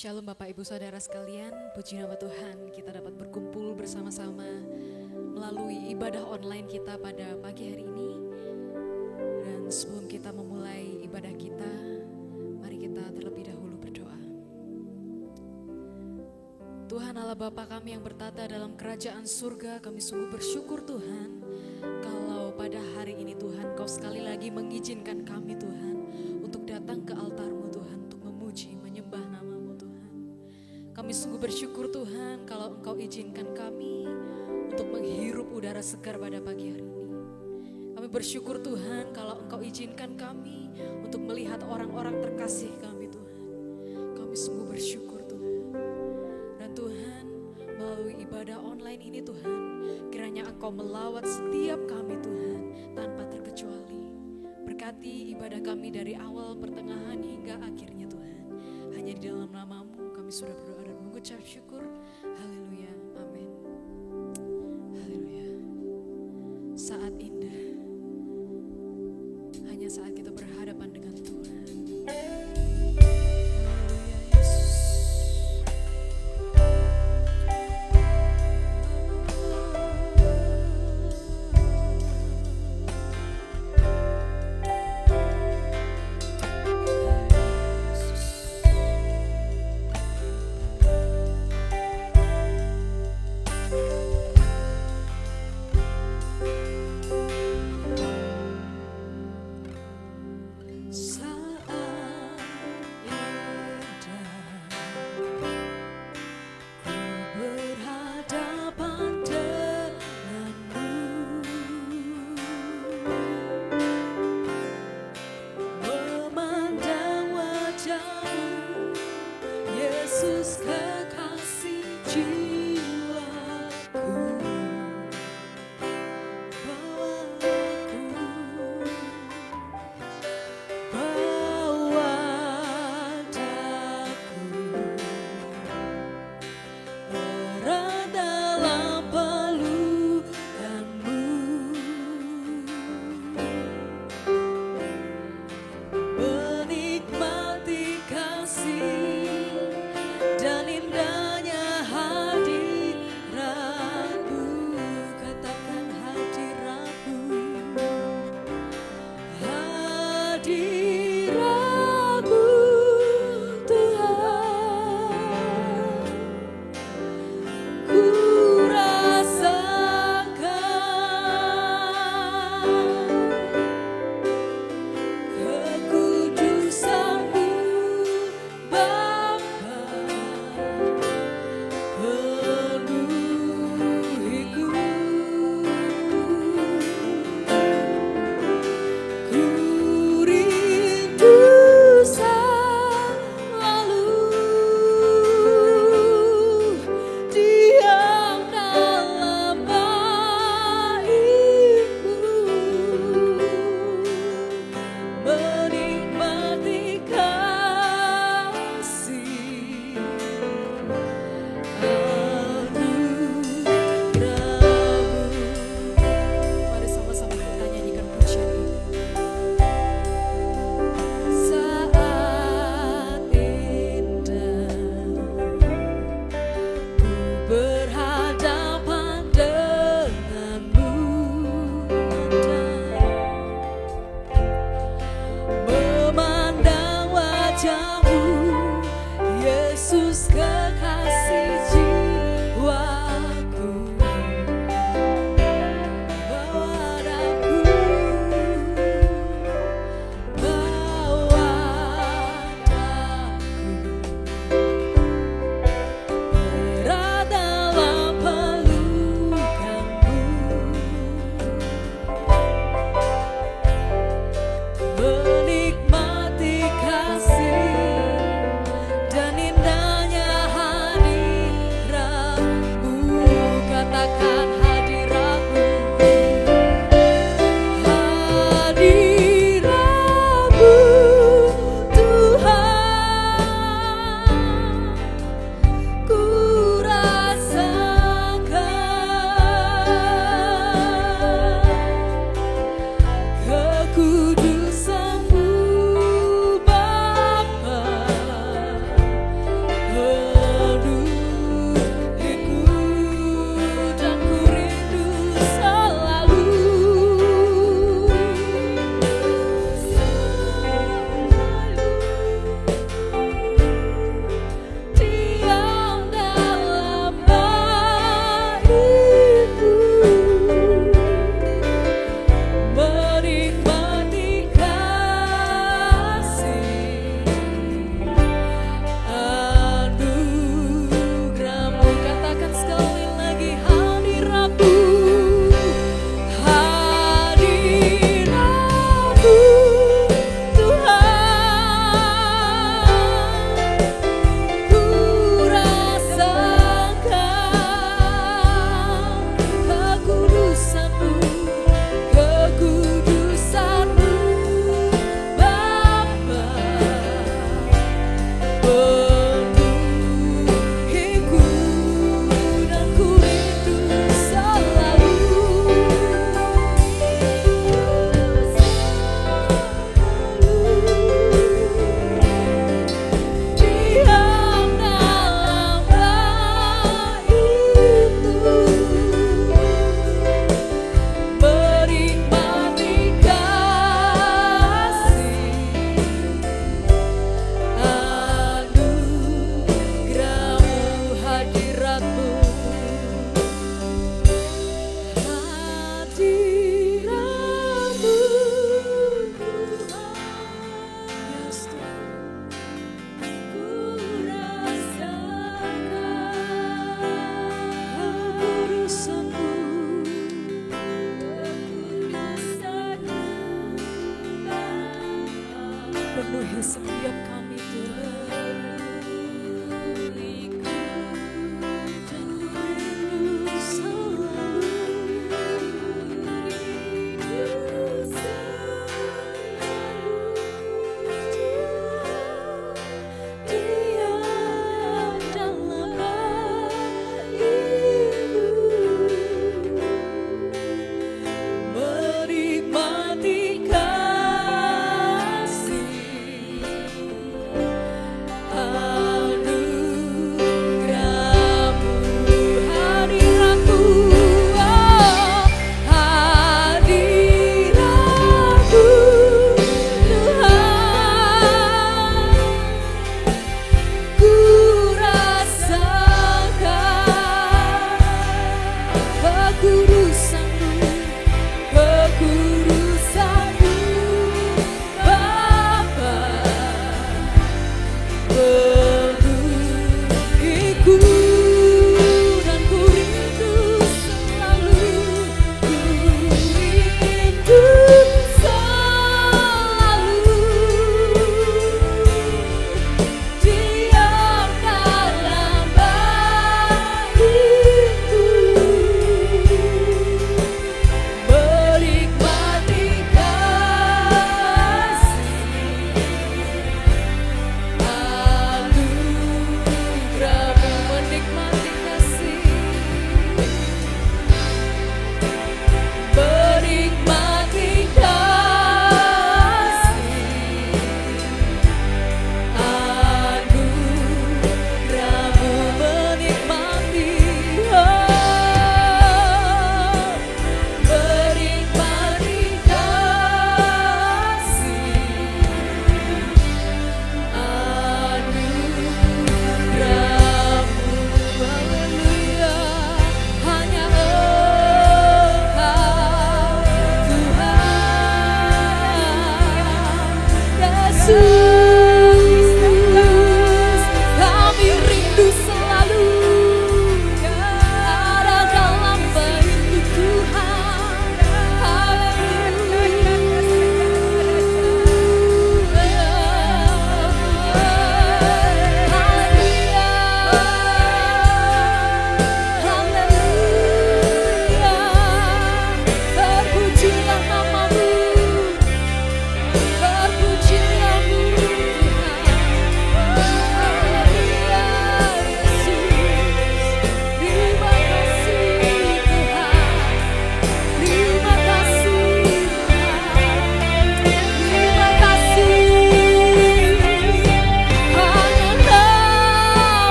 Shalom Bapak Ibu Saudara sekalian, puji nama Tuhan kita dapat berkumpul bersama-sama melalui ibadah online kita pada pagi hari ini. Dan sebelum kita memulai ibadah kita, mari kita terlebih dahulu berdoa. Tuhan Allah Bapa kami yang bertata dalam kerajaan surga, kami sungguh bersyukur Tuhan kalau pada hari ini Tuhan Kau sekali lagi mengizinkan kami Tuhan untuk datang ke altar-Mu Tuhan, untuk memuji, menyembah nama-Mu Tuhan. Kami sungguh bersyukur Tuhan kalau Engkau izinkan kami untuk menghirup udara segar pada pagi hari ini. Kami bersyukur Tuhan kalau Engkau izinkan kami untuk melihat orang-orang terkasih kami Tuhan. Kami sungguh bersyukur Tuhan. Dan Tuhan melalui ibadah online ini Tuhan, kiranya Engkau melawat setiap kami Tuhan tanpa terkecuali. Berkati ibadah kami dari awal, pertengahan hingga akhirnya Tuhan. Hanya di dalam nama-Mu kami sudah berdoa dan mengucap syukur. Haleluya, amin. Haleluya. Saat indah, hanya saat kita berhadapan dengan Tuhan. Haleluya, Yesus.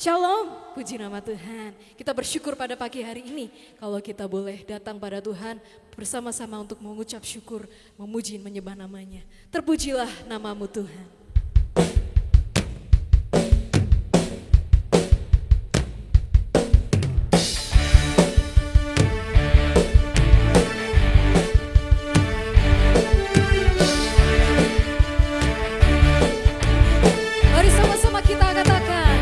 Shalom, puji nama Tuhan. Kita bersyukur pada pagi hari ini kalau kita boleh datang pada Tuhan bersama-sama untuk mengucap syukur, memuji, menyembah namanya. Terpujilah namamu Tuhan. Mari sama-sama kita katakan,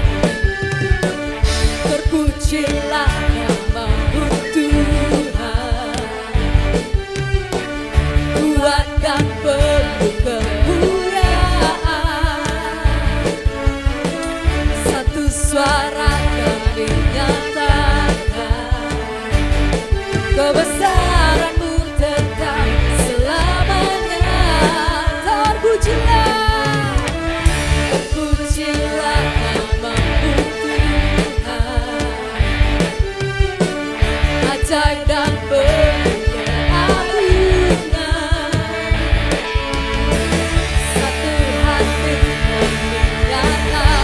terpujilah namamu Tuhan, Tuhan dan penuh kemuliaan. Satu suara kami nyatakan, kebesaran-Mu tetap selamanya. Terpujilah, terpujilah namamu Tuhan, ajaib dan penuh keagungan. Satu hati menyatakan,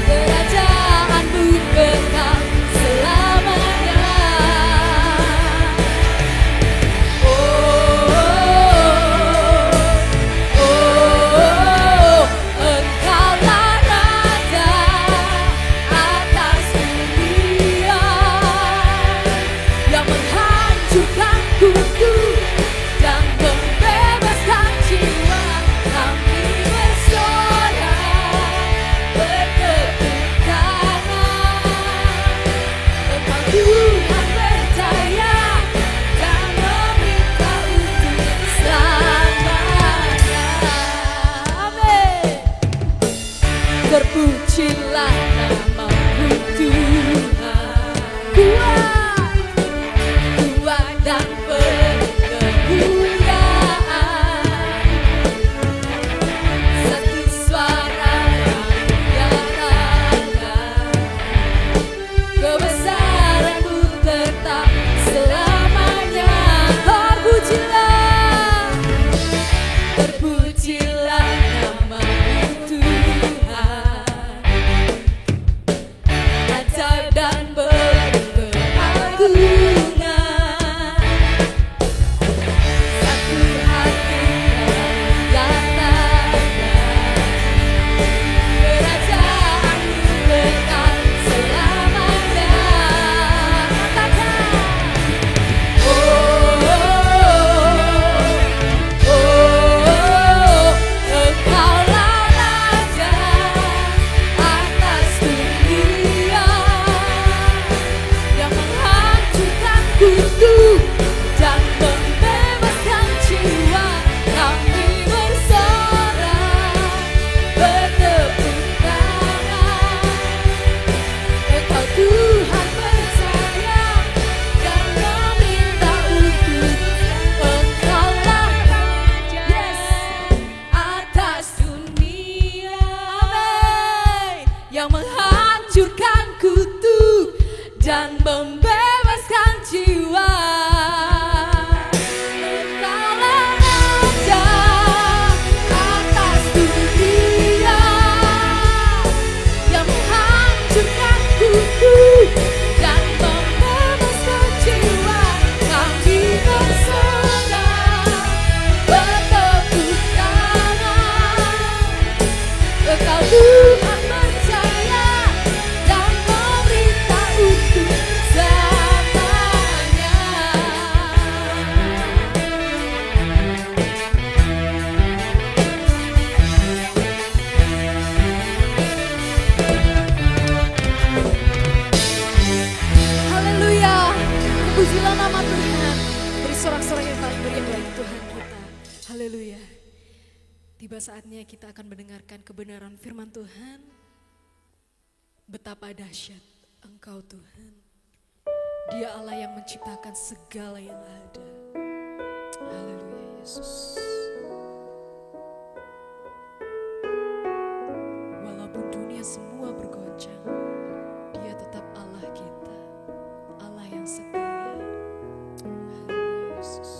kerajaan-Mu kekal selamanya. Engkaulah Raja atas dunia, yang menghancurkan kutuk dan membebaskan jiwa. Kami bersorak bertepuk tangan, Engkau Tuhan percaya dan meminta untuk selamanya. Amin. Terpujilah namamu Tuhan, kuat dan penuh kemuliaan. Satu suara kami nyatakan, kebesaran-Mu tetap selamanya. Terpujilah, terpujilah namamu Tuhan, ajaib dan penuh keagungan. Satu hati nyatakan, kerajaan-Mu kekal selamanya. Katakan, Engkaulah Raja atas dunia, yang menghancurkan kutuk dan membebaskan jiwa. Kami bersorak bertepuk tangan, Engkau Tuhan percaya dan meminta untuk Engkaulah Raja, yes, atas dunia. Amin. Yang menghancurkan kutuk dan membebaskan jiwa. Engkaulah Raja atas dunia, yang menghancurkan kutuk dan membebaskan jiwa. Kami bersorak bertepuk tangan, Engkau Tuhan percaya dan memerintah untuk selamanya. Haleluya, pujilah nama Tuhan. Beri sorak-sorak yang paling meriah bagi Tuhan kita. Haleluya. Tiba saatnya kita akan mendengarkan kebenaran firman Tuhan. Betapa dahsyat Engkau Tuhan. Dia Allah yang menciptakan segala yang ada. Haleluya Yesus. Walaupun dunia semua bergoncang, Dia tetap Allah kita, Allah yang setia. Haleluya Yesus.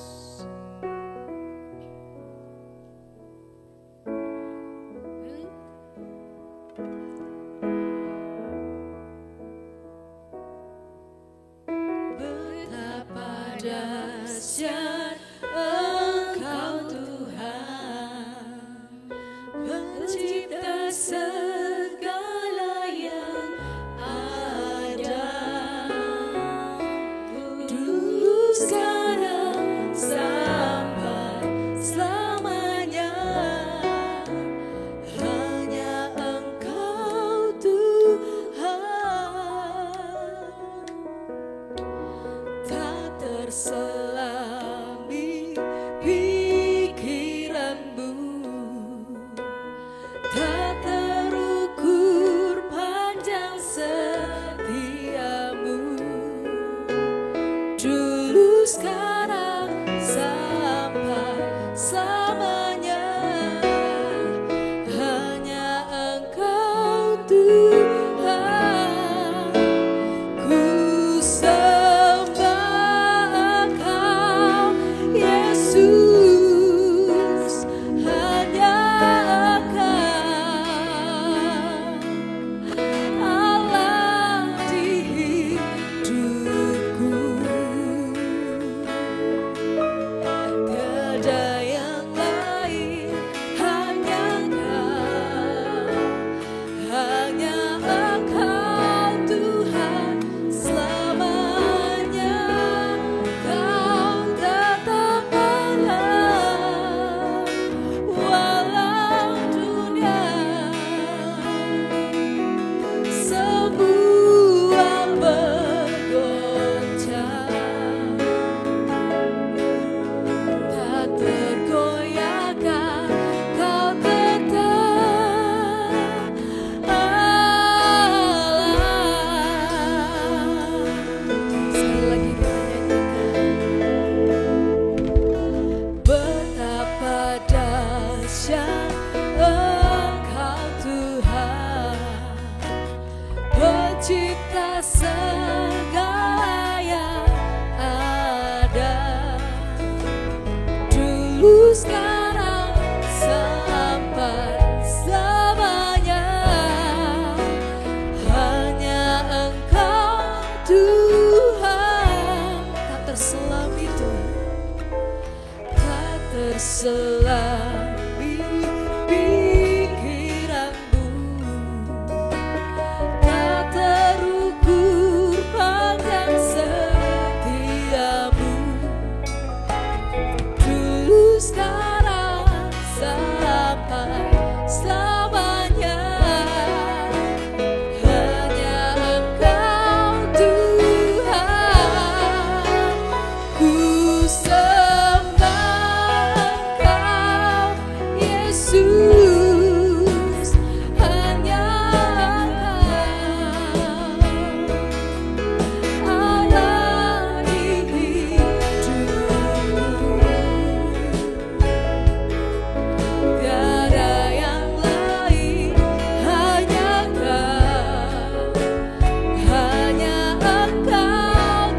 segala yang ada, dulu sekarang sampai selamanya. Hanya Engkau Tuhan, tak terselami Tuhan, tak terselami pikiranmu, tak terukur panjang setiamu, dulu sekarang sampai selamanya. Hanya Engkau Tuhan, ku sembah Engkau Yesus, hanya Engkau Allah di hidupku, tiada yang lain, hanya Engkau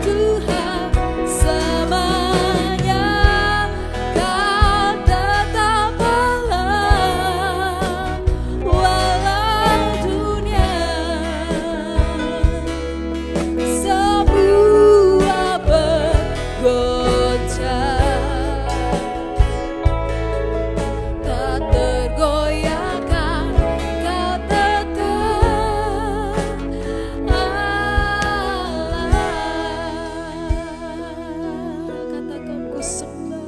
Tuhan selamanya. Kau tetap Allah walau dunia semua bergoncang, tak tergoyahkan, kau tetap Allah. Katakan ku sembah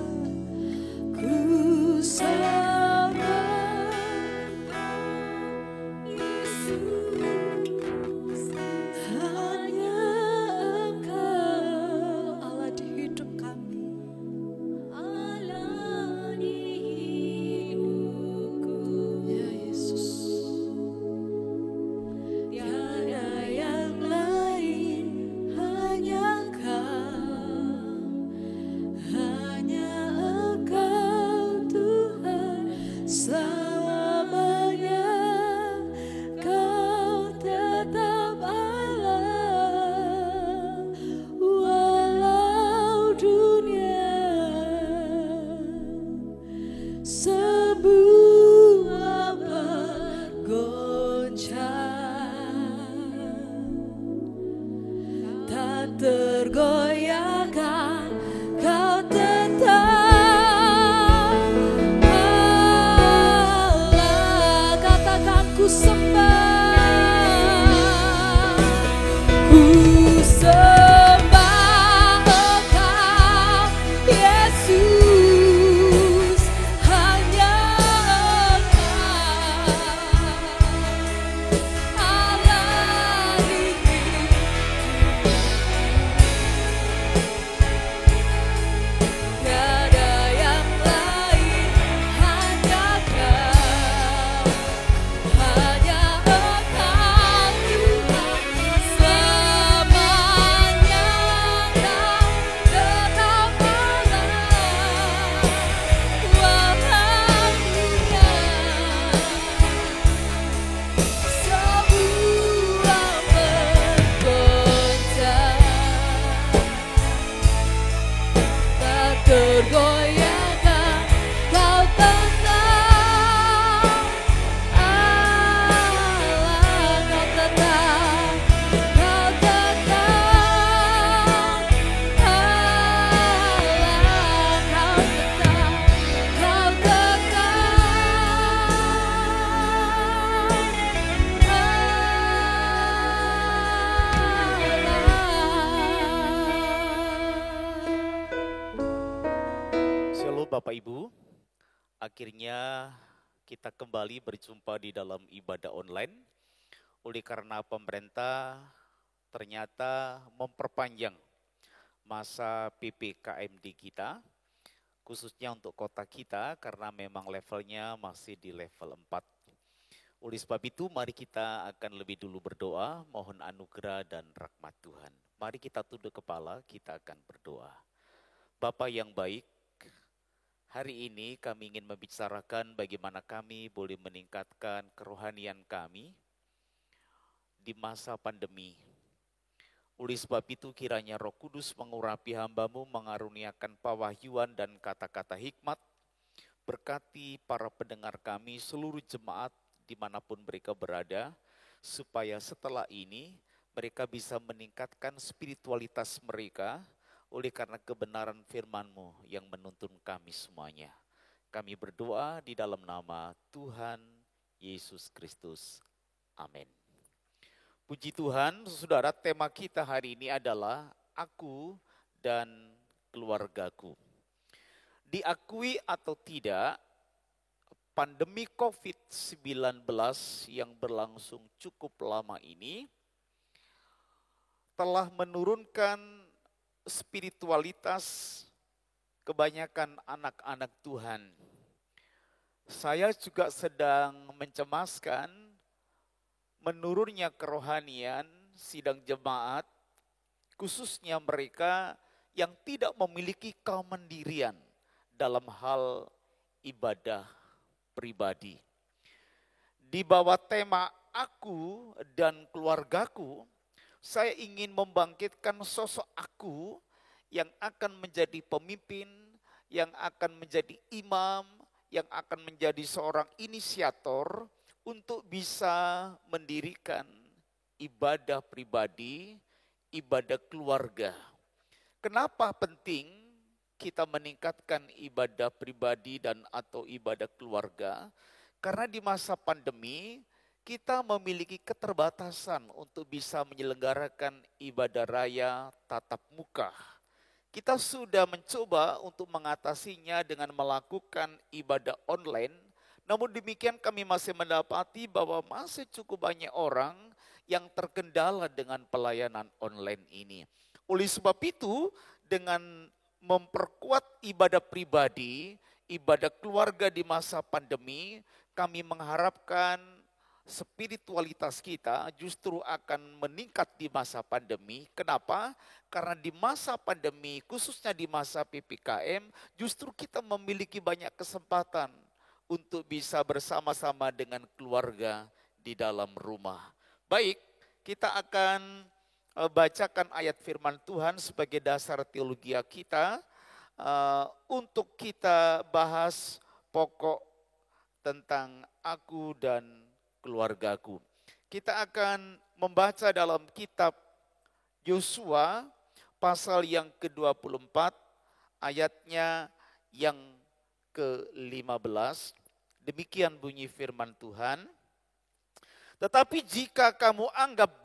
Yesus, hanya Engkau Allah di hidup kami, Allah di hidupku. Ya Yesus, tiada yang lain, hanya Engkau Tuhan selamanya. Kau tetap Allah walau dunia semua bergoncang, tak tergoyahkan, kau tetap Allah. Katakan ku sembah Engkau Yesus, hanya Engkau Allah di hidupku, tiada yang lain, hanya Engkau Bapak Ibu, akhirnya kita kembali berjumpa di dalam ibadah online. Oleh karena pemerintah ternyata memperpanjang masa PPKM di kita, khususnya untuk kota kita karena memang levelnya masih di level 4. Oleh sebab itu mari kita akan lebih dulu berdoa, mohon anugerah dan rahmat Tuhan. Mari kita tunduk kepala, kita akan berdoa. Bapa yang baik, hari ini kami ingin membicarakan bagaimana kami boleh meningkatkan kerohanian kami di masa pandemi. Oleh sebab itu kiranya Roh Kudus mengurapi hamba-Mu, mengaruniakan pewahyuan dan kata-kata hikmat. Berkati para pendengar kami, seluruh jemaat dimanapun mereka berada, supaya setelah ini mereka bisa meningkatkan spiritualitas mereka oleh karena kebenaran firman-Mu yang menuntun kami semuanya. Kami berdoa di dalam nama Tuhan Yesus Kristus. Amin. Puji Tuhan, saudara, tema kita hari ini adalah aku dan keluargaku. Diakui atau tidak, pandemi COVID-19 yang berlangsung cukup lama ini telah menurunkan spiritualitas kebanyakan anak-anak Tuhan. Saya juga sedang mencemaskan menurunnya kerohanian sidang jemaat, khususnya mereka yang tidak memiliki kemandirian dalam hal ibadah pribadi. Di bawah tema aku dan keluargaku, saya ingin membangkitkan sosok aku yang akan menjadi pemimpin, yang akan menjadi imam, yang akan menjadi seorang inisiator untuk bisa mendirikan ibadah pribadi, ibadah keluarga. Kenapa penting kita meningkatkan ibadah pribadi dan atau ibadah keluarga? Karena di masa pandemi kita memiliki keterbatasan untuk bisa menyelenggarakan ibadah raya tatap muka. Kita sudah mencoba untuk mengatasinya dengan melakukan ibadah online. Namun demikian kami masih mendapati bahwa masih cukup banyak orang yang terkendala dengan pelayanan online ini. Oleh sebab itu, dengan memperkuat ibadah pribadi, ibadah keluarga di masa pandemi, kami mengharapkan spiritualitas kita justru akan meningkat di masa pandemi. Kenapa? Karena di masa pandemi, khususnya di masa PPKM, justru kita memiliki banyak kesempatan untuk bisa bersama-sama dengan keluarga di dalam rumah. Baik, kita akan bacakan ayat firman Tuhan sebagai dasar teologi kita untuk kita bahas pokok tentang aku dan keluargaku. Kita akan membaca dalam kitab Yosua pasal yang ke-24 ayatnya yang ke-15. Demikian bunyi firman Tuhan. Tetapi jika kamu anggap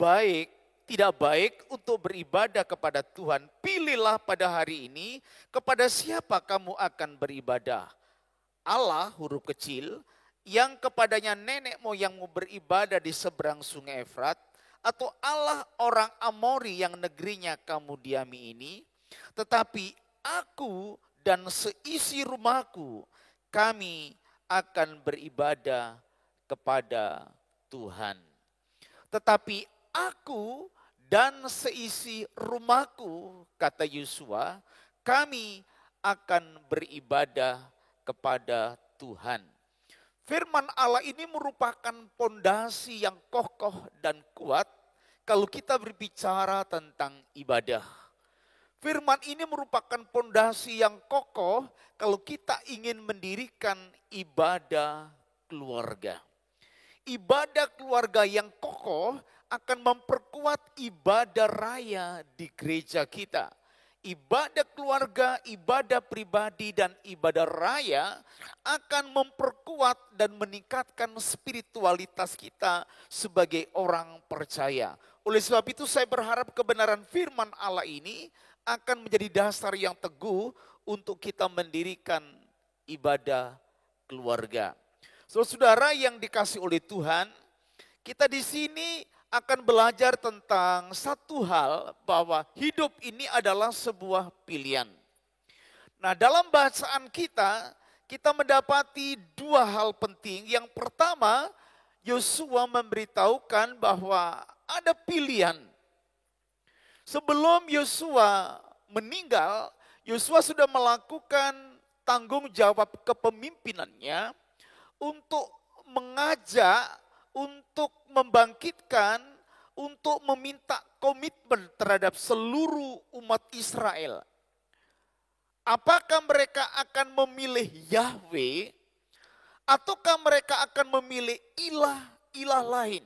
tidak baik untuk beribadah kepada Tuhan, pilihlah pada hari ini kepada siapa kamu akan beribadah. Allah huruf kecil yang kepadanya nenek moyangmu beribadah di seberang sungai Efrat, atau Allah orang Amori yang negerinya kamu diami ini. Tetapi aku dan seisi rumahku, kami akan beribadah kepada Tuhan. Tetapi aku dan seisi rumahku, kata Yosua, kami akan beribadah kepada Tuhan. Firman Allah ini merupakan pondasi yang kokoh dan kuat kalau kita berbicara tentang ibadah. Firman ini merupakan pondasi yang kokoh kalau kita ingin mendirikan ibadah keluarga. Ibadah keluarga yang kokoh akan memperkuat ibadah raya di gereja kita. Ibadah keluarga, ibadah pribadi, dan ibadah raya akan memperkuat dan meningkatkan spiritualitas kita sebagai orang percaya. Oleh sebab itu saya berharap kebenaran firman Allah ini akan menjadi dasar yang teguh untuk kita mendirikan ibadah keluarga. Saudara yang dikasihi oleh Tuhan, kita di sini akan belajar tentang satu hal, bahwa hidup ini adalah sebuah pilihan. Nah, dalam bacaan kita mendapati dua hal penting. Yang pertama, Yosua memberitahukan bahwa ada pilihan. Sebelum Yosua meninggal, Yosua sudah melakukan tanggung jawab kepemimpinannya untuk mengajak, untuk membangkitkan, untuk meminta berkomitmen terhadap seluruh umat Israel. Apakah mereka akan memilih Yahweh ataukah mereka akan memilih ilah-ilah lain?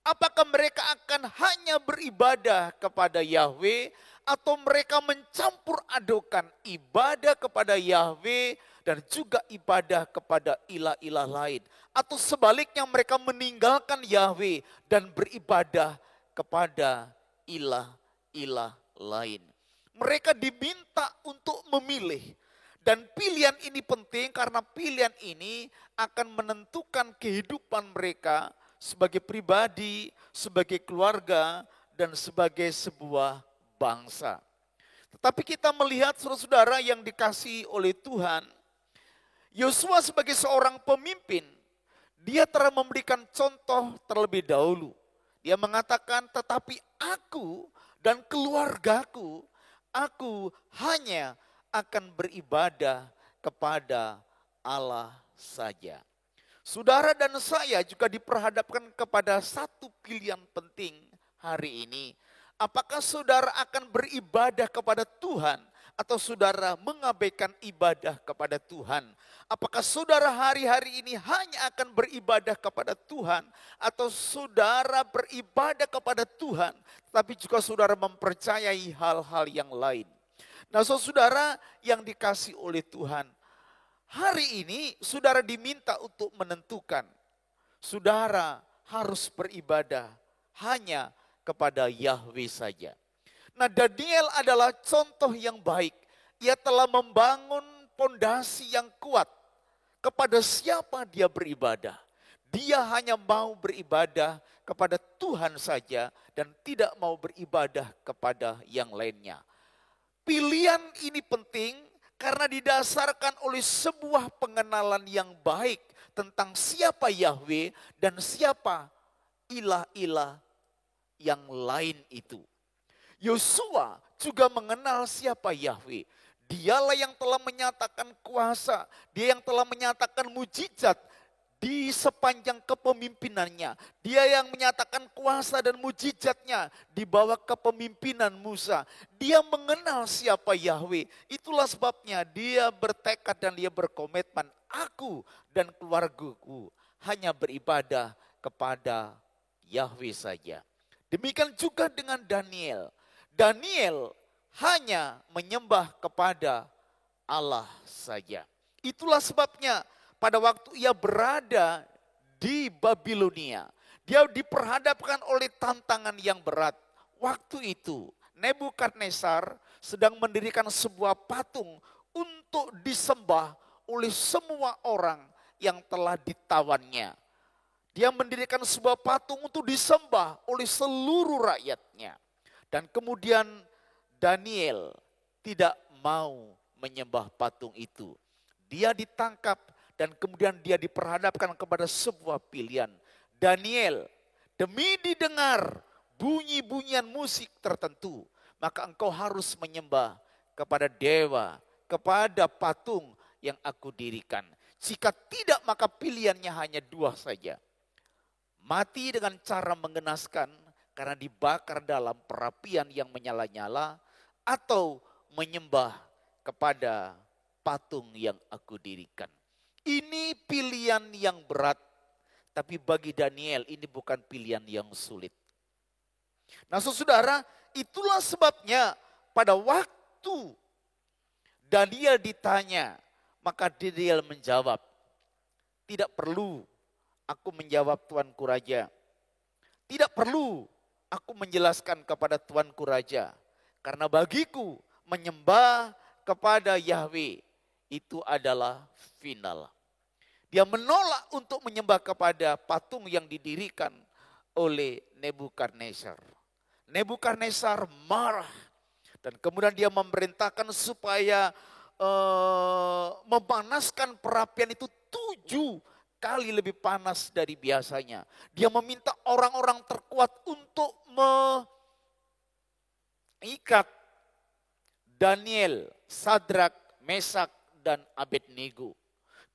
Apakah mereka akan hanya beribadah kepada Yahweh atau mereka mencampur adukan ibadah kepada Yahweh dan juga ibadah kepada ilah-ilah lain? Atau sebaliknya mereka meninggalkan Yahweh dan beribadah kepada ilah-ilah lain. Mereka diminta untuk memilih. Dan pilihan ini penting karena pilihan ini akan menentukan kehidupan mereka sebagai pribadi, sebagai keluarga, dan sebagai sebuah bangsa. Tetapi kita melihat saudara-saudara yang dikasihi oleh Tuhan, Yosua sebagai seorang pemimpin, dia telah memberikan contoh terlebih dahulu. Dia mengatakan, tetapi aku dan keluargaku, aku hanya akan beribadah kepada Allah saja. Saudara dan saya juga diperhadapkan kepada satu pilihan penting hari ini. Apakah saudara akan beribadah kepada Tuhan atau saudara mengabaikan ibadah kepada Tuhan? Apakah saudara hari-hari ini hanya akan beribadah kepada Tuhan atau saudara beribadah kepada Tuhan tapi juga saudara mempercayai hal-hal yang lain? Nah, saudara yang dikasih oleh Tuhan, hari ini saudara diminta untuk menentukan. Saudara harus beribadah hanya kepada Yahweh saja. Nah, Daniel adalah contoh yang baik. Ia telah membangun pondasi yang kuat. Kepada siapa dia beribadah? Dia hanya mau beribadah kepada Tuhan saja dan tidak mau beribadah kepada yang lainnya. Pilihan ini penting karena didasarkan oleh sebuah pengenalan yang baik tentang siapa Yahweh dan siapa ilah-ilah yang lain itu. Yosua juga mengenal siapa Yahweh. Dialah yang telah menyatakan kuasa, dia yang telah menyatakan mujizat di sepanjang kepemimpinannya. Dia yang menyatakan kuasa dan mujizatnya di bawah kepemimpinan Musa. Dia mengenal siapa Yahweh. Itulah sebabnya dia bertekad dan dia berkomitmen. Aku dan keluargaku hanya beribadah kepada Yahweh saja. Demikian juga dengan Daniel. Daniel hanya menyembah kepada Allah saja. Itulah sebabnya pada waktu ia berada di Babilonia, dia diperhadapkan oleh tantangan yang berat. Waktu itu Nebukadnezar sedang mendirikan sebuah patung untuk disembah oleh semua orang yang telah ditawannya. Dia mendirikan sebuah patung untuk disembah oleh seluruh rakyatnya. Dan kemudian Daniel tidak mau menyembah patung itu. Dia ditangkap dan kemudian dia diperhadapkan kepada sebuah pilihan. Daniel, demi didengar bunyi-bunyian musik tertentu, maka engkau harus menyembah kepada dewa, kepada patung yang aku dirikan. Jika tidak, maka pilihannya hanya dua saja. Mati dengan cara mengenaskan karena dibakar dalam perapian yang menyala-nyala, atau menyembah kepada patung yang aku dirikan. Ini pilihan yang berat, tapi bagi Daniel ini bukan pilihan yang sulit. Nah, saudara, itulah sebabnya pada waktu Daniel ditanya, maka Daniel menjawab, tidak perlu aku menjawab Tuanku Raja. Tidak perlu aku menjelaskan kepada Tuanku Raja. Karena bagiku menyembah kepada Yahweh itu adalah final. Dia menolak untuk menyembah kepada patung yang didirikan oleh Nebukadnezar. Nebukadnezar marah dan kemudian dia memerintahkan supaya memanaskan perapian itu 7 kali lebih panas dari biasanya. Dia meminta orang-orang terkuat untuk mengikat Daniel, Sadrak, Mesak, dan Abednego.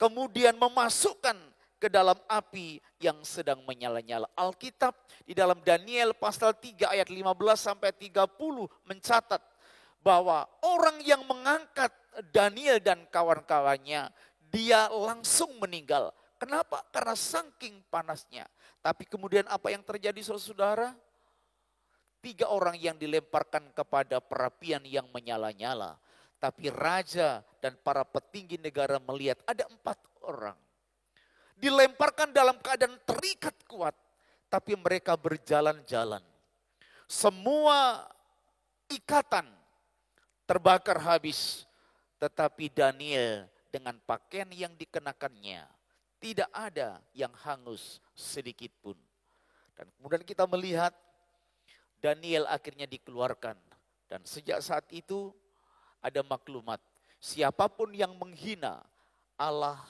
Kemudian memasukkan ke dalam api yang sedang menyala-nyala. Alkitab di dalam Daniel pasal 3 ayat 15 sampai 30 mencatat bahwa orang yang mengangkat Daniel dan kawan-kawannya, dia langsung meninggal. Kenapa? Karena saking panasnya. Tapi kemudian apa yang terjadi saudara? 3 orang yang dilemparkan kepada perapian yang menyala-nyala. Tapi raja dan para petinggi negara melihat ada 4 orang. Dilemparkan dalam keadaan terikat kuat. Tapi mereka berjalan-jalan. Semua ikatan terbakar habis. Tetapi Daniel dengan pakaian yang dikenakannya, tidak ada yang hangus sedikit pun. Dan kemudian kita melihat Daniel akhirnya dikeluarkan. Dan sejak saat itu ada maklumat. Siapapun yang menghina Allah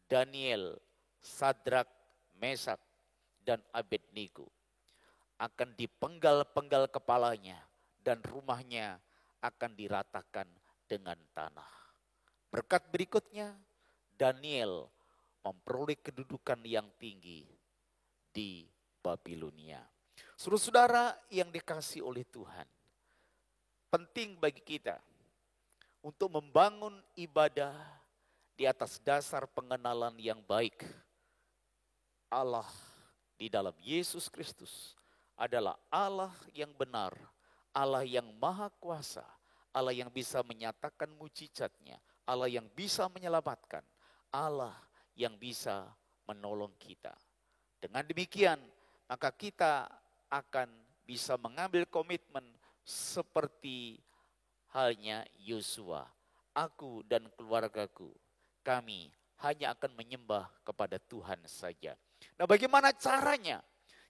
Daniel, Sadrak, Mesak, dan Abednego akan dipenggal-penggal kepalanya dan rumahnya akan diratakan dengan tanah. Berkat berikutnya, Daniel memperoleh kedudukan yang tinggi di Babilonia. Saudara-saudara yang dikasihi oleh Tuhan, penting bagi kita untuk membangun ibadah di atas dasar pengenalan yang baik. Allah di dalam Yesus Kristus adalah Allah yang benar, Allah yang maha kuasa, Allah yang bisa menyatakan mujizatnya, Allah yang bisa menyelamatkan, Allah yang bisa menolong kita. Dengan demikian, maka kita akan bisa mengambil komitmen seperti halnya Yosua. Aku dan keluargaku, kami hanya akan menyembah kepada Tuhan saja. Nah, bagaimana caranya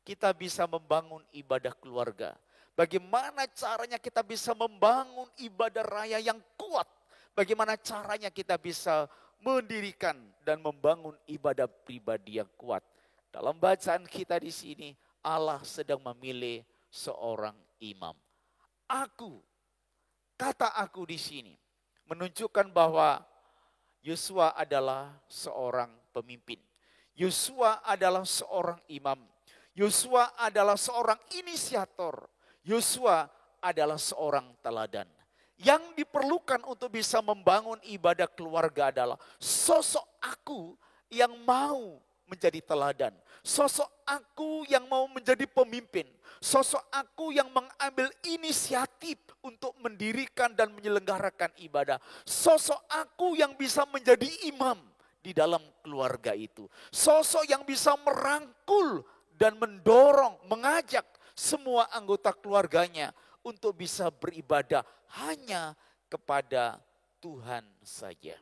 kita bisa membangun ibadah keluarga? Bagaimana caranya kita bisa membangun ibadah raya yang kuat? Bagaimana caranya kita bisa mendirikan dan membangun ibadah pribadi yang kuat? Dalam bacaan kita di sini, Allah sedang memilih seorang imam. Kata aku di sini menunjukkan bahwa Yosua adalah seorang pemimpin. Yosua adalah seorang imam. Yosua adalah seorang inisiator. Yosua adalah seorang teladan. Yang diperlukan untuk bisa membangun ibadah keluarga adalah sosok aku yang mau menjadi teladan. Sosok aku yang mau menjadi pemimpin. Sosok aku yang mengambil inisiatif untuk mendirikan dan menyelenggarakan ibadah. Sosok aku yang bisa menjadi imam di dalam keluarga itu. Sosok yang bisa merangkul dan mendorong, mengajak semua anggota keluarganya untuk bisa beribadah hanya kepada Tuhan saja.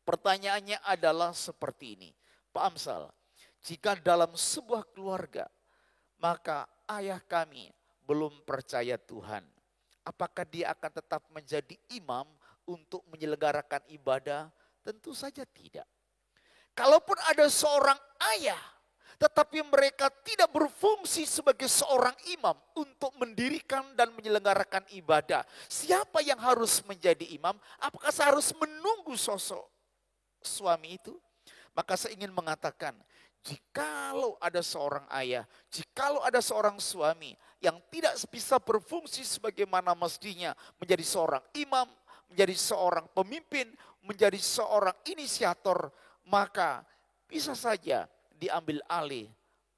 Pertanyaannya adalah seperti ini, Pak Amsal, jika dalam sebuah keluarga, maka ayah kami belum percaya Tuhan, apakah dia akan tetap menjadi imam untuk menyelenggarakan ibadah? Tentu saja tidak. Kalaupun ada seorang ayah, tetapi mereka tidak berfungsi sebagai seorang imam untuk mendirikan dan menyelenggarakan ibadah. Siapa yang harus menjadi imam? Apakah saya harus menunggu sosok suami itu? Maka saya ingin mengatakan, jikalau ada seorang ayah, jikalau ada seorang suami yang tidak bisa berfungsi sebagaimana mestinya menjadi seorang imam, menjadi seorang pemimpin, menjadi seorang inisiator, maka bisa saja diambil alih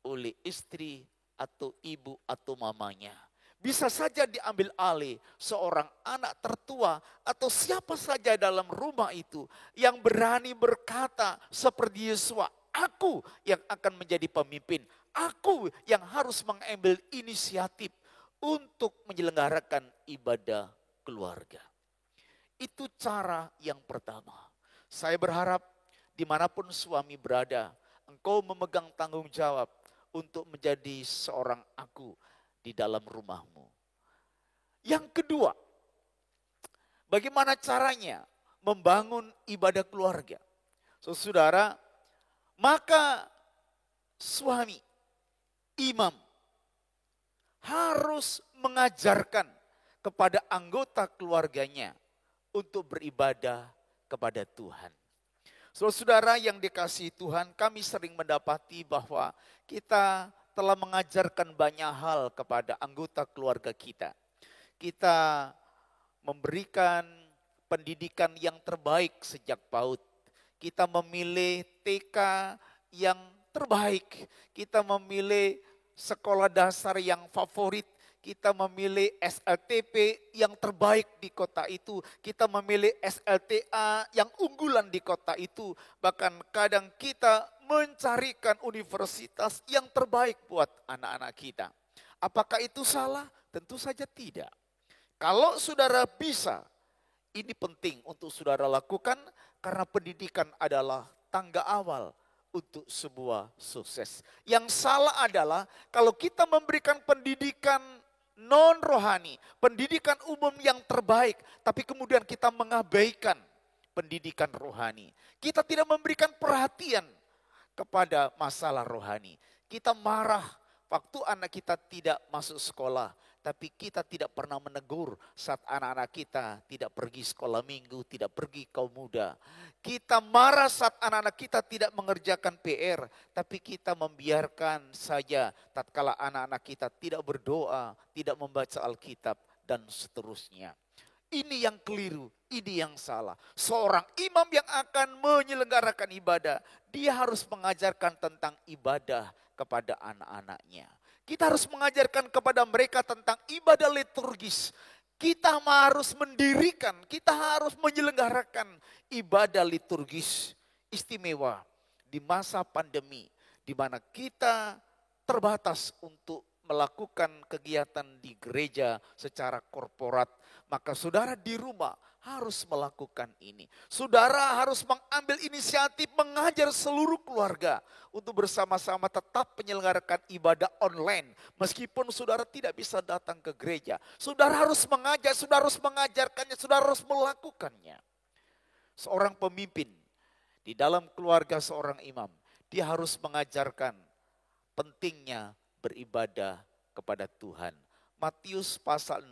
oleh istri atau ibu atau mamanya. Bisa saja diambil alih seorang anak tertua atau siapa saja dalam rumah itu yang berani berkata seperti Yosua, aku yang akan menjadi pemimpin, aku yang harus mengambil inisiatif untuk menyelenggarakan ibadah keluarga. Itu cara yang pertama. Saya berharap dimanapun suami berada, engkau memegang tanggung jawab untuk menjadi seorang aku di dalam rumahmu. Yang kedua, bagaimana caranya membangun ibadah keluarga? Saudara, maka suami, imam, harus mengajarkan kepada anggota keluarganya untuk beribadah kepada Tuhan. Saudara-saudara yang dikasihi Tuhan, kami sering mendapati bahwa kita telah mengajarkan banyak hal kepada anggota keluarga kita. Kita memberikan pendidikan yang terbaik sejak PAUD. Kita memilih TK yang terbaik. Kita memilih sekolah dasar yang favorit. Kita memilih SLTP yang terbaik di kota itu. Kita memilih SLTA yang unggulan di kota itu. Bahkan kadang kita mencarikan universitas yang terbaik buat anak-anak kita. Apakah itu salah? Tentu saja tidak. Kalau saudara bisa, ini penting untuk saudara lakukan karena pendidikan adalah tangga awal untuk sebuah sukses. Yang salah adalah kalau kita memberikan pendidikan non rohani, pendidikan umum yang terbaik, tapi kemudian kita mengabaikan pendidikan rohani. Kita tidak memberikan perhatian kepada masalah rohani. Kita marah waktu anak kita tidak masuk sekolah, tapi kita tidak pernah menegur saat anak-anak kita tidak pergi sekolah minggu, tidak pergi kaum muda. Kita marah saat anak-anak kita tidak mengerjakan PR, tapi kita membiarkan saja tatkala anak-anak kita tidak berdoa, tidak membaca Alkitab, dan seterusnya. Ini yang keliru, ini yang salah. Seorang imam yang akan menyelenggarakan ibadah, dia harus mengajarkan tentang ibadah kepada anak-anaknya. Kita harus mengajarkan kepada mereka tentang ibadah liturgis. Kita harus mendirikan, kita harus menyelenggarakan ibadah liturgis istimewa di masa pandemi, di mana kita terbatas untuk melakukan kegiatan di gereja secara korporat. Maka saudara di rumah harus melakukan ini. Saudara harus mengambil inisiatif mengajar seluruh keluarga untuk bersama-sama tetap menyelenggarakan ibadah online. Meskipun saudara tidak bisa datang ke gereja. Saudara harus mengajar, saudara harus mengajarkannya, saudara harus melakukannya. Seorang pemimpin di dalam keluarga seorang imam, dia harus mengajarkan pentingnya beribadah kepada Tuhan. Matius pasal 6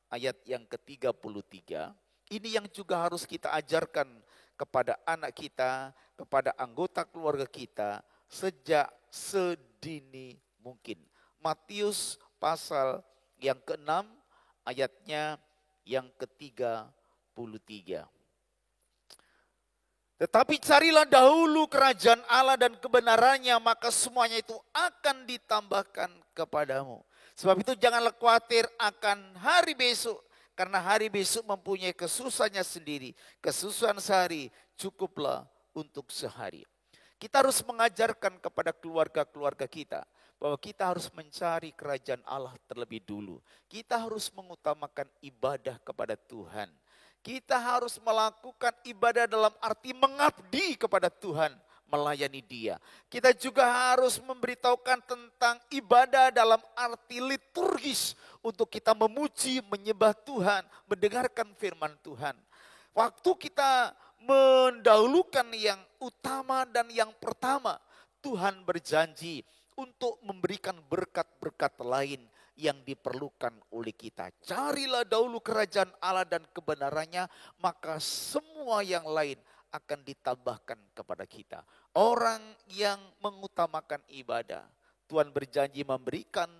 ayat yang ke-33. Ini yang juga harus kita ajarkan kepada anak kita, kepada anggota keluarga kita sejak sedini mungkin. Matius pasal yang ke-6 ayatnya yang ke-33. Tetapi carilah dahulu kerajaan Allah dan kebenarannya, maka semuanya itu akan ditambahkan kepadamu. Sebab itu janganlah khawatir akan hari besok, karena hari besok mempunyai kesusahannya sendiri. Kesusahan sehari cukuplah untuk sehari. Kita harus mengajarkan kepada keluarga-keluarga kita bahwa kita harus mencari kerajaan Allah terlebih dulu. Kita harus mengutamakan ibadah kepada Tuhan. Kita harus melakukan ibadah dalam arti mengabdi kepada Tuhan, melayani Dia. Kita juga harus memberitahukan tentang ibadah dalam arti liturgis untuk kita memuji, menyembah Tuhan, mendengarkan firman Tuhan. Waktu kita mendahulukan yang utama dan yang pertama, Tuhan berjanji untuk memberikan berkat-berkat lain yang diperlukan oleh kita. Carilah dahulu kerajaan Allah dan kebenarannya, maka semua yang lain akan ditambahkan kepada kita. Orang yang mengutamakan ibadah, Tuhan berjanji memberikan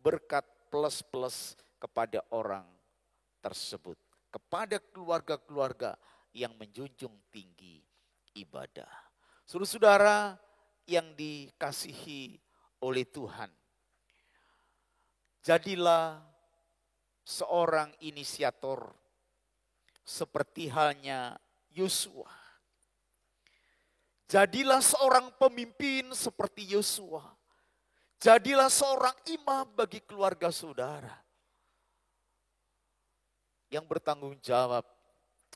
berkat plus-plus kepada orang tersebut. Kepada keluarga-keluarga yang menjunjung tinggi ibadah. Saudara-saudara yang dikasihi oleh Tuhan, jadilah seorang inisiator seperti halnya Yosua. Jadilah seorang pemimpin seperti Yosua. Jadilah seorang imam bagi keluarga saudara yang bertanggung jawab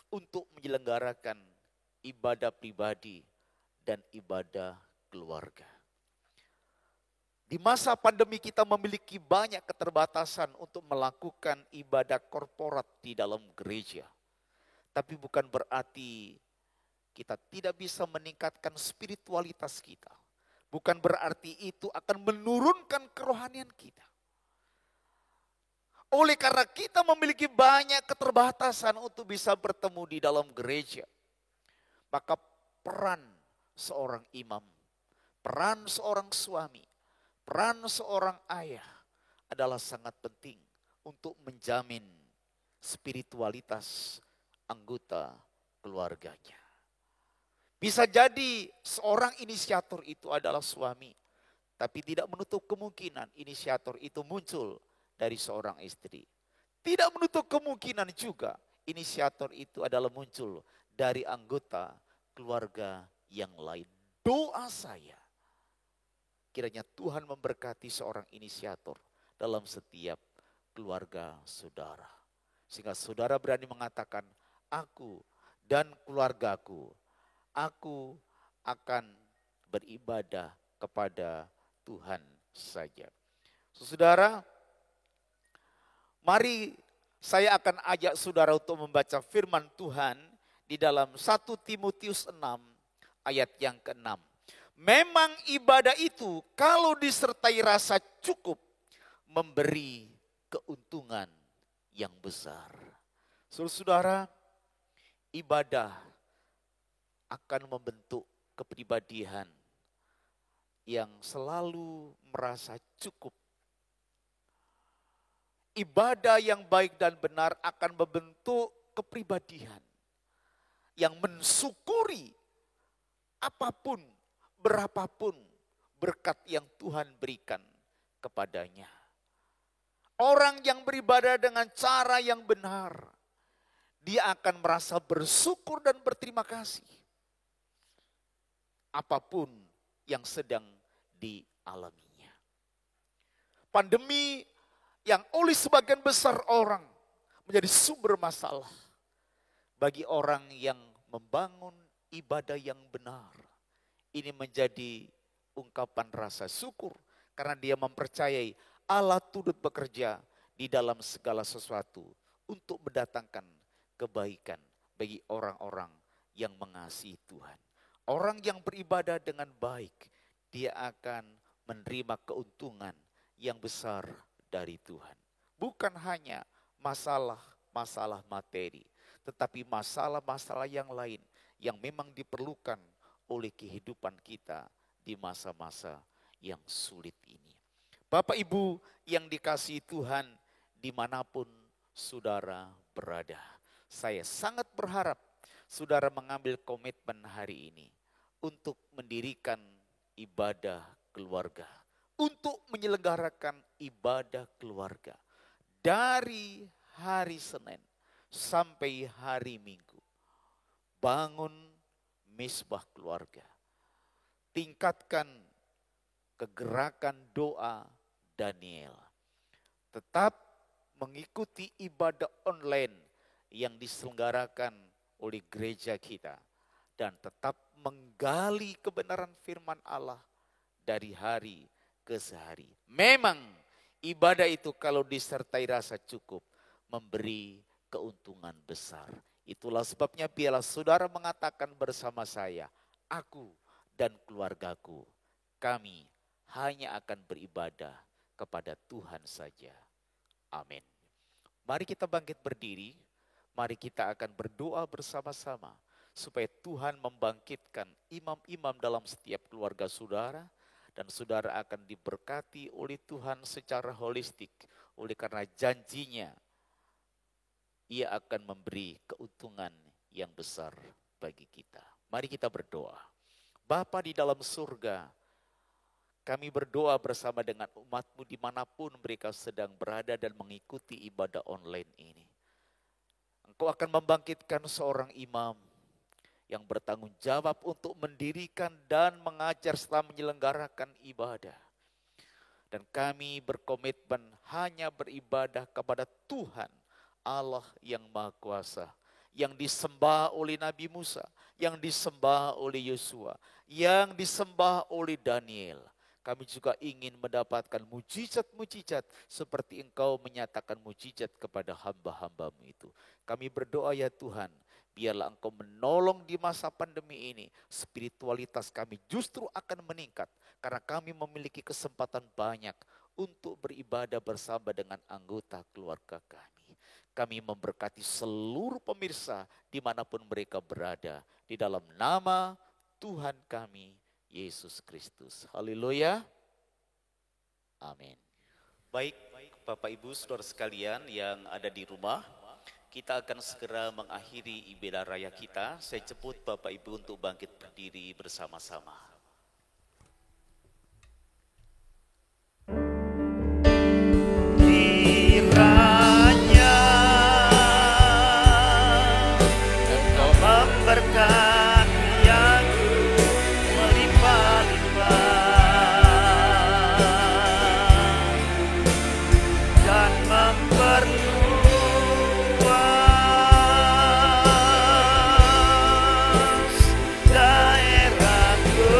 untuk menyelenggarakan ibadah pribadi dan ibadah keluarga. Di masa pandemi kita memiliki banyak keterbatasan untuk melakukan ibadah korporat di dalam gereja. Tapi bukan berarti kita tidak bisa meningkatkan spiritualitas kita. Bukan berarti itu akan menurunkan kerohanian kita. Oleh karena kita memiliki banyak keterbatasan untuk bisa bertemu di dalam gereja, maka peran seorang imam, peran seorang suami, peran seorang ayah adalah sangat penting untuk menjamin spiritualitas anggota keluarganya. Bisa jadi seorang inisiator itu adalah suami, tapi tidak menutup kemungkinan inisiator itu muncul dari seorang istri. Tidak menutup kemungkinan juga inisiator itu adalah muncul dari anggota keluarga yang lain. Doa saya, kiranya Tuhan memberkati seorang inisiator dalam setiap keluarga saudara. Sehingga saudara berani mengatakan, aku dan keluargaku, aku akan beribadah kepada Tuhan saja. Saudara, mari saya akan ajak saudara untuk membaca firman Tuhan di dalam 1 Timotius 6 ayat yang ke-6. Memang ibadah itu kalau disertai rasa cukup memberi keuntungan yang besar. Saudara, ibadah akan membentuk kepribadian yang selalu merasa cukup. Ibadah yang baik dan benar akan membentuk kepribadian yang mensyukuri apapun, berapapun berkat yang Tuhan berikan kepadanya. Orang yang beribadah dengan cara yang benar, dia akan merasa bersyukur dan berterima kasih. Apapun yang sedang dialaminya. Pandemi yang oleh sebagian besar orang menjadi sumber masalah bagi orang yang membangun ibadah yang benar. Ini menjadi ungkapan rasa syukur karena dia mempercayai Allah turut bekerja di dalam segala sesuatu untuk mendatangkan kebaikan bagi orang-orang yang mengasihi Tuhan. Orang yang beribadah dengan baik, dia akan menerima keuntungan yang besar dari Tuhan. Bukan hanya masalah-masalah materi, tetapi masalah-masalah yang lain yang memang diperlukan oleh kehidupan kita di masa-masa yang sulit ini. Bapak Ibu yang dikasihi Tuhan dimanapun saudara berada. Saya sangat berharap saudara mengambil komitmen hari ini untuk mendirikan ibadah keluarga. Untuk menyelenggarakan ibadah keluarga. Dari hari Senin sampai hari Minggu. Bangun misbah keluarga. Tingkatkan kegerakan doa Daniel. Tetap mengikuti ibadah online yang diselenggarakan oleh gereja kita. Dan tetap menggali kebenaran firman Allah dari hari ke hari. Memang ibadah itu kalau disertai rasa cukup memberi keuntungan besar. Itulah sebabnya biarlah saudara mengatakan bersama saya, aku dan keluargaku, kami hanya akan beribadah kepada Tuhan saja. Amin. Mari kita bangkit berdiri, mari kita akan berdoa bersama-sama supaya Tuhan membangkitkan imam-imam dalam setiap keluarga saudara dan saudara akan diberkati oleh Tuhan secara holistik. Oleh karena janjinya, Ia akan memberi keuntungan yang besar bagi kita. Mari kita berdoa. Bapa di dalam surga, kami berdoa bersama dengan umat-Mu dimanapun mereka sedang berada dan mengikuti ibadah online ini. Engkau akan membangkitkan seorang imam yang bertanggung jawab untuk mendirikan dan mengajar serta menyelenggarakan ibadah. Dan kami berkomitmen hanya beribadah kepada Tuhan, Allah yang Maha Kuasa, yang disembah oleh Nabi Musa, yang disembah oleh Yosua, yang disembah oleh Daniel. Kami juga ingin mendapatkan mujizat-mujizat seperti Engkau menyatakan mujizat kepada hamba-hamba-Mu itu. Kami berdoa ya Tuhan, biarlah Engkau menolong di masa pandemi ini. Spiritualitas kami justru akan meningkat. Karena kami memiliki kesempatan banyak untuk beribadah bersama dengan anggota keluarga kami. Kami memberkati seluruh pemirsa dimanapun mereka berada. Di dalam nama Tuhan kami Yesus Kristus. Haleluya. Amin. Baik, Bapak Ibu Saudara sekalian yang ada di rumah, kita akan segera mengakhiri ibadah raya kita. Saya jemput Bapak Ibu untuk bangkit berdiri bersama-sama. Kiranya Engkau memberkati aku melimpah-limpah dan memperluas daerahku,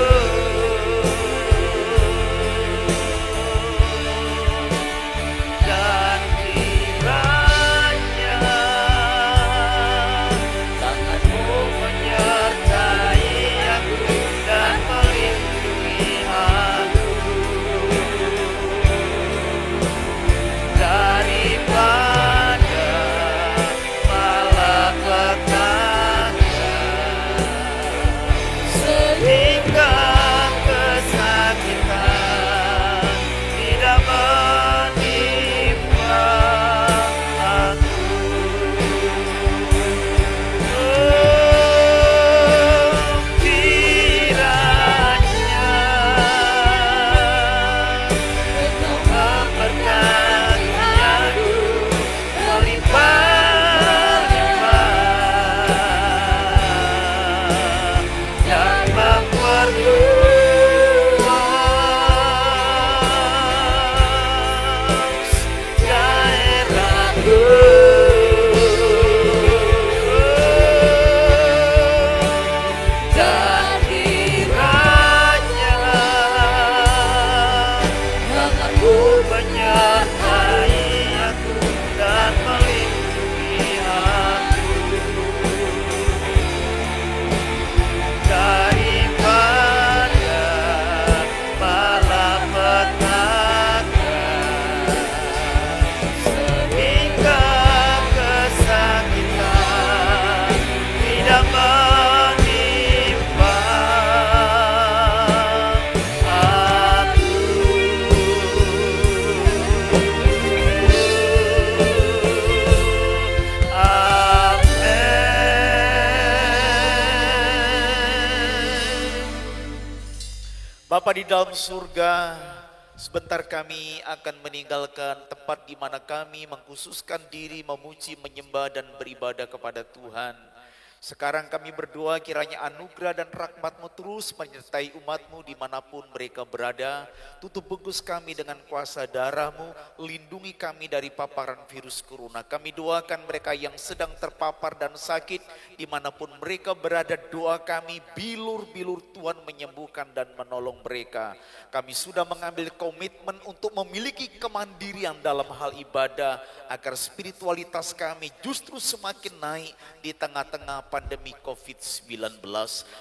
dan kiranya tanganmu menyertai aku dan melindungi aku daripada malapetaka, sehingga kesakitan tidak menimpa aku. Kiranya Engkau memberkati aku melimpah-limpah dan memperluas daerahku, dan kiranya tanganmu menyertai aku dan melindungi aku daripada malapetaka, sehingga kesakitan tidak menimpa aku. Amin. Bapa di dalam surga, sebentar kami akan meninggalkan tempat di mana kami mengkhususkan diri memuji, menyembah dan beribadah kepada Tuhan. Sekarang kami berdoa kiranya anugerah dan rahmat-Mu terus menyertai umat-Mu dimanapun mereka berada. Tutup bungkus kami dengan kuasa darah-Mu, lindungi kami dari paparan virus corona. Kami doakan mereka yang sedang terpapar dan sakit dimanapun mereka berada. Doa kami bilur-bilur Tuhan menyembuhkan dan menolong mereka. Kami sudah mengambil komitmen untuk memiliki kemandirian dalam hal ibadah agar spiritualitas kami justru semakin naik di tengah-tengah pandemi COVID-19.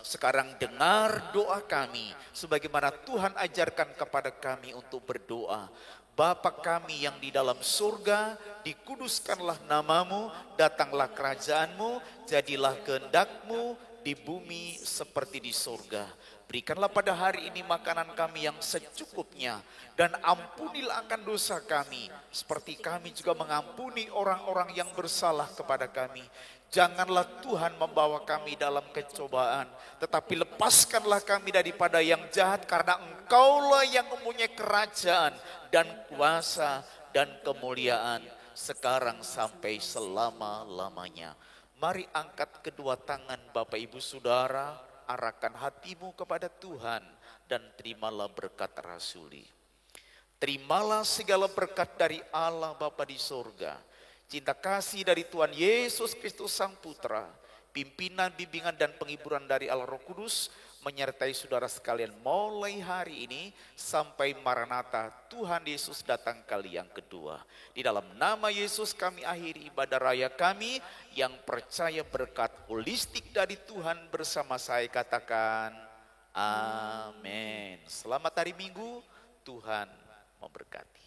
Sekarang dengar doa kami sebagaimana Tuhan ajarkan kepada kami untuk berdoa. Bapa kami yang di dalam surga, dikuduskanlah namamu, datanglah kerajaanmu, jadilah kehendak-Mu di bumi seperti di surga. Berikanlah pada hari ini makanan kami yang secukupnya, dan ampunilah akan dosa kami, seperti kami juga mengampuni orang-orang yang bersalah kepada kami. Janganlah Tuhan membawa kami dalam kecobaan, tetapi lepaskanlah kami daripada yang jahat, karena Engkaulah yang mempunyai kerajaan dan kuasa dan kemuliaan sekarang sampai selama-lamanya. Mari angkat kedua tangan Bapak Ibu Saudara, arahkan hatimu kepada Tuhan dan terimalah berkat rasuli. Terimalah segala berkat dari Allah Bapa di surga, cinta kasih dari Tuhan Yesus Kristus Sang Putra, pimpinan, bimbingan dan penghiburan dari Allah Roh Kudus menyertai saudara sekalian mulai hari ini sampai Maranatha Tuhan Yesus datang kali yang kedua. Di dalam nama Yesus kami akhiri ibadah raya kami. Yang percaya berkat holistik dari Tuhan bersama saya katakan amin. Selamat hari Minggu, Tuhan memberkati.